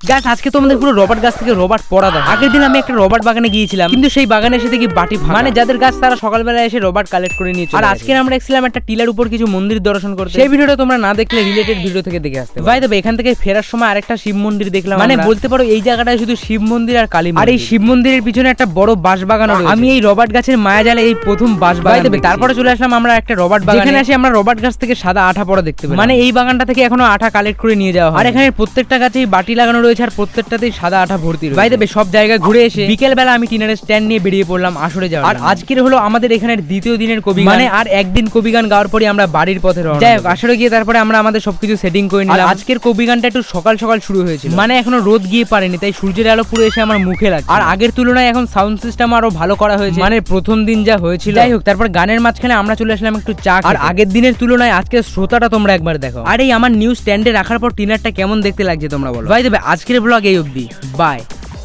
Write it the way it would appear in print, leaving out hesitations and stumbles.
গাছ আজকে তোমাদের পুরো রবার্ট গাছ থেকে রবার্ট পড়া দেয়। আগের দিন আমি একটা রবার্ট বাগানে গিয়েছিলাম, কিন্তু সেই বাগানে এসে দেখি বাটি ভাঙা। মানে যাদের গাছ তারা সকালবেলা এসে রবার্ট কালেক্ট করে নিয়ে চলে। আর আজকে আমরা এসেছিলাম একটা টিলার উপর কিছু মন্দির দর্শন করতে। সেই ভিডিওটা তোমরা না দেখলে রিলেটেড ভিডিও থেকে দেখে আসতে। ভাই তবে এখান থেকে ফেরার সময় আরেকটা শিব মন্দির দেখলাম। মানে বলতে পারো এই জায়গাটায় শুধু শিব মন্দির আর কালী মন্দির। আর এই শিব মন্দিরের পিছনে একটা বড় বাঁশ বাগান রয়েছে। আমি এই রবার্ট গাছের মায়াজালে এই প্রথম বাঁশ বাগান দেখি। তারপরে চলে আসলাম আমরা একটা রবার্ট বাগানে। এখানে আসি আমরা রবার্ট গাছ থেকে সাদা আঠা পড়া দেখতে পাই। মানে এই বাগানটা থেকে এখনো আঠা কালেক্ট করে নিয়ে যাওয়া হয়। আর এখানে প্রত্যেকটা গাছেই বাটি লাগানো রয়েছে আর প্রত্যেকটাতেই সাদা আঠা ভর্তি রয়েছে। ভাই দেবে সব জায়গায় ঘুরে এসে বিকেল বেলা আমি টিনারের স্ট্যান্ড নিয়ে বেরিয়ে পড়লাম আসরে যাওয়ার। আর আজকের হলো আমাদের এখানের দ্বিতীয় দিনের কবি, মানে আর একদিন কবি গান গাওয়ার পরে আমরা বাড়ির পথে রওনা। যাই হোক, আসরে গিয়ে তারপরে আমরা আমাদের সবকিছু সেটিং করে নিলাম। আজকের কবি গানটা একটু সকাল সকাল শুরু হয়েছিল, মানে এখনো রোদ গিয়ে পারেনি, তাই সূর্যের আলো পুরো এসে আমার মুখে লাগছে। আর আগের তুলনায় এখন সাউন্ড সিস্টেম আরো ভালো করা হয়েছে, মানে প্রথম দিন যা হয়েছিল। যাই হোক, তারপর গানের মাঝখানে আমরা চলে আসলাম একটু চা। আর আগের দিনের তুলনায় আজকের শ্রোতাটা তোমরা একবার দেখো। আর এই আমার নিউ স্ট্যান্ডে রাখার পর টিনারটা কেমন দেখতে লাগছে তোমরা বলো। ভাই দেবে আজকের ব্লগ এই অবধি, বাই।